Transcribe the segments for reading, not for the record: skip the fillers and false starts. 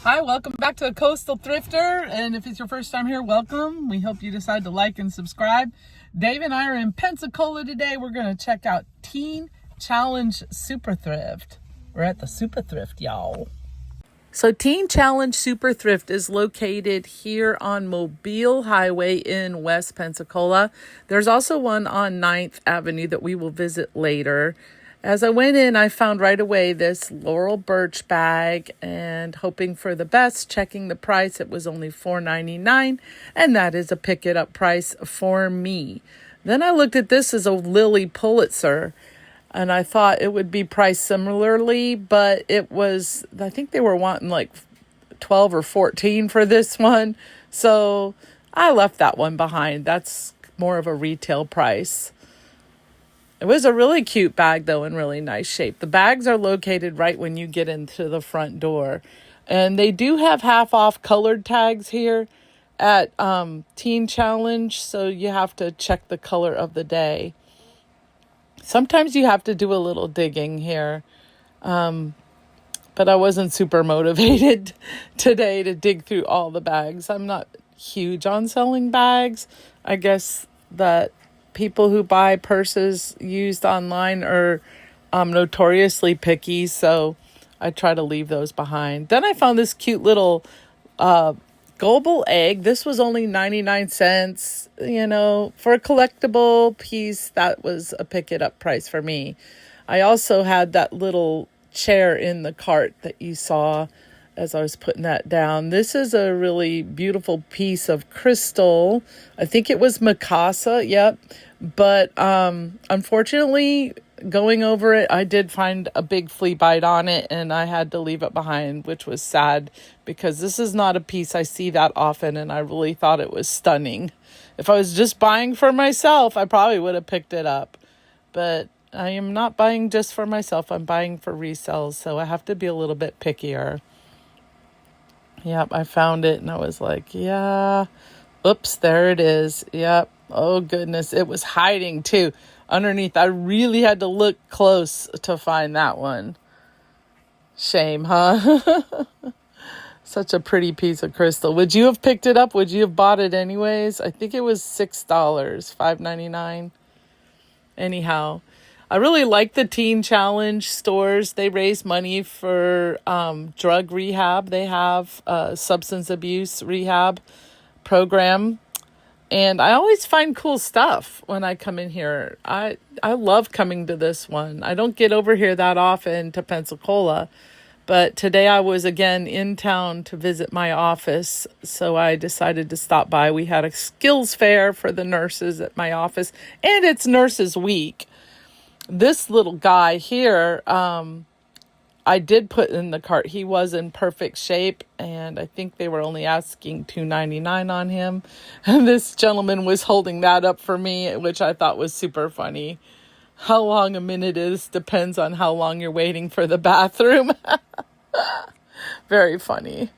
Hi, welcome back to Coastal Thrifter. And if it's your first time here, welcome. We hope you decide to like and subscribe. Dave and I are in Pensacola today. We're going to check out Teen Challenge Super Thrift. We're at the Super Thrift, y'all. So Teen Challenge Super Thrift is located here on Mobile Highway in West Pensacola. There's also one on 9th Avenue that we will visit later. As I went in, I found right away this Laurel Birch bag and hoping for the best, checking the price. It was only $4.99, and that is a pick it up price for me. Then I looked at this as a Lily Pulitzer, and I thought it would be priced similarly, but it was, I think they were wanting like 12 or 14 for this one. So I left that one behind. That's more of a retail price. It was a really cute bag, though, in really nice shape. The bags are located right when you get into the front door. And they do have half off colored tags here at Teen Challenge, so you have to check the color of the day. Sometimes you have to do a little digging here. But I wasn't super motivated today to dig through all the bags. I'm not huge on selling bags. I guess that people who buy purses used online are notoriously picky, so I try to leave those behind. Then I found this cute little gullible egg. This was only 99 cents. You know, for a collectible piece, that was a pick it up price for me. I also had that little chair in the cart that you saw as I was putting that down. This is a really beautiful piece of crystal. I think it was Mikasa, yep. But unfortunately, going over it, I did find a big flea bite on it, and I had to leave it behind, which was sad because this is not a piece I see that often, and I really thought it was stunning. If I was just buying for myself, I probably would have picked it up. But I am not buying just for myself. I'm buying for resales, so I have to be a little bit pickier. Yep, I found it, and I was like, yeah. Oops, there it is. Yep. Oh, goodness. It was hiding, too, underneath. I really had to look close to find that one. Shame, huh? Such a pretty piece of crystal. Would you have picked it up? Would you have bought it anyways? I think it was $6, $5.99. Anyhow, I really like the Teen Challenge stores. They raise money for drug rehab. They have a substance abuse rehab program. And I always find cool stuff when I come in here. I love coming to this one. I don't get over here that often to Pensacola. But today I was again in town to visit my office. So I decided to stop by. We had a skills fair for the nurses at my office. And it's Nurses Week. This little guy here, I did put in the cart. He was in perfect shape, and I think they were only asking $2.99 on him. And this gentleman was holding that up for me, which I thought was super funny. How long a minute is depends on how long you're waiting for the bathroom. Very funny.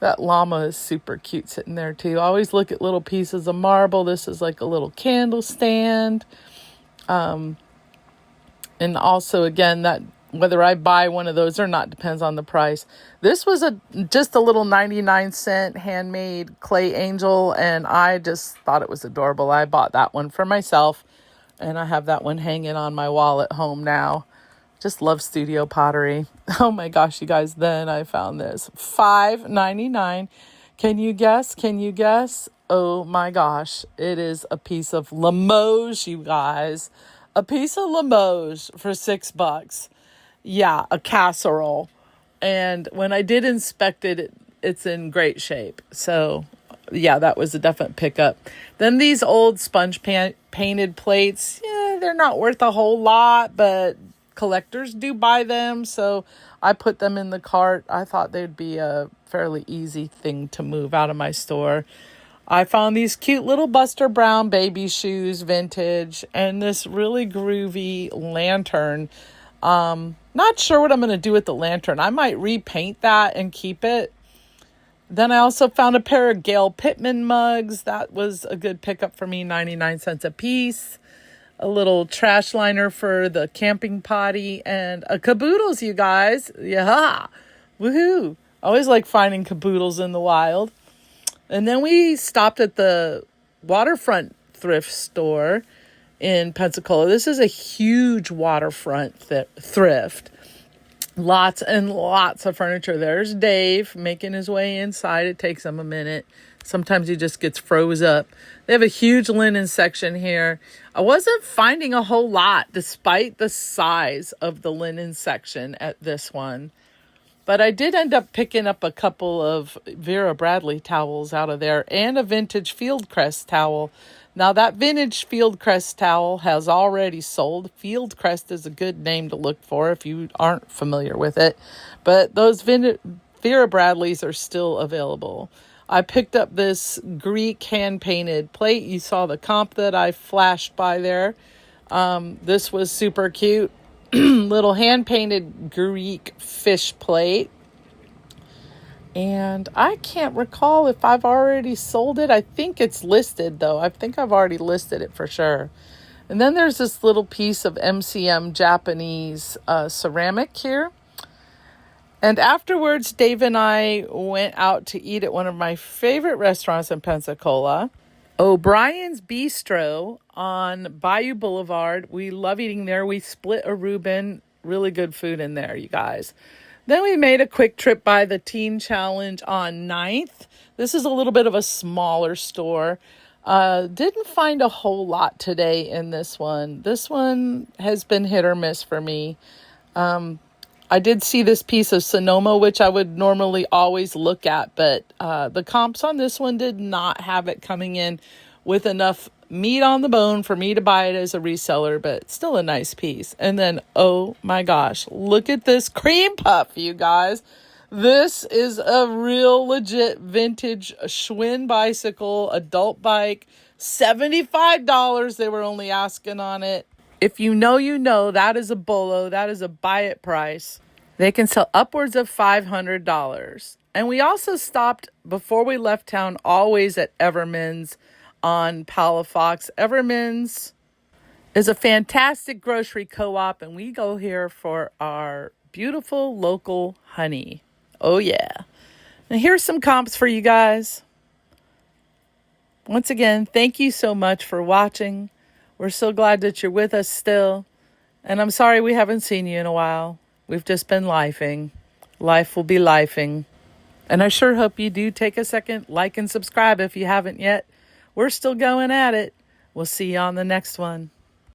That llama is super cute sitting there, too. I always look at little pieces of marble. This is like a little candle stand. And also, again, that whether I buy one of those or not depends on the price. This was just a little 99-cent handmade clay angel, and I just thought it was adorable. I bought that one for myself, and I have that one hanging on my wall at home now. Just love studio pottery. Oh my gosh, you guys, then I found this. $5.99. Can you guess? Can you guess? Oh my gosh, it is a piece of Limoges, you guys. A piece of Limoges for $6. Yeah, a casserole. And when I did inspect it, it's in great shape. So, yeah, that was a definite pickup. Then these old sponge painted plates, yeah, they're not worth a whole lot, but collectors do buy them. So I put them in the cart. I thought they'd be a fairly easy thing to move out of my store. I found these cute little Buster Brown baby shoes, vintage, and this really groovy lantern. Not sure what I'm going to do with the lantern. I might repaint that and keep it. Then I also found a pair of Gail Pittman mugs. That was a good pickup for me, 99 cents a piece. A little trash liner for the camping potty and a caboodles, you guys. Yeah. Woohoo. I always like finding caboodles in the wild. And then we stopped at the Waterfront Thrift store in Pensacola. This is a huge waterfront thrift. Lots and lots of furniture. There's Dave making his way inside. It takes him a minute. Sometimes he just gets froze up. They have a huge linen section here. I wasn't finding a whole lot despite the size of the linen section at this one. But I did end up picking up a couple of Vera Bradley towels out of there and a vintage Fieldcrest towel. Now that vintage Fieldcrest towel has already sold. Fieldcrest is a good name to look for if you aren't familiar with it. But those Vera Bradleys are still available. I picked up this Greek hand-painted plate. You saw the comp that I flashed by there. This was super cute. Little hand-painted Greek fish plate. And I can't recall if I've already sold it. I think it's listed, though. I think I've already listed it for sure. And then there's this little piece of MCM Japanese ceramic here. And afterwards, Dave and I went out to eat at one of my favorite restaurants in Pensacola, O'Brien's Bistro on Bayou Boulevard. We love eating there. We split a Reuben. Really good food in there, you guys. Then we made a quick trip by the Teen Challenge on 9th. This is a little bit of a smaller store. Didn't find a whole lot today in this one. This one has been hit or miss for me. I did see this piece of Sonoma, which I would normally always look at, but the comps on this one did not have it coming in with enough meat on the bone for me to buy it as a reseller, but still a nice piece. And then, oh my gosh, look at this cream puff, you guys. This is a real legit vintage Schwinn bicycle, adult bike, $75 they were only asking on it. If you know, that is a bolo. That is a buy it price. They can sell upwards of $500. And we also stopped before we left town, always at Evermans on Palafox. Evermans is a fantastic grocery co-op, and we go here for our beautiful local honey. Oh yeah. And here's some comps for you guys. Once again, thank you so much for watching. We're so glad that you're with us still. And I'm sorry we haven't seen you in a while. We've just been lifing. Life will be lifing. And I sure hope you do take a second, like and subscribe if you haven't yet. We're still going at it. We'll see you on the next one.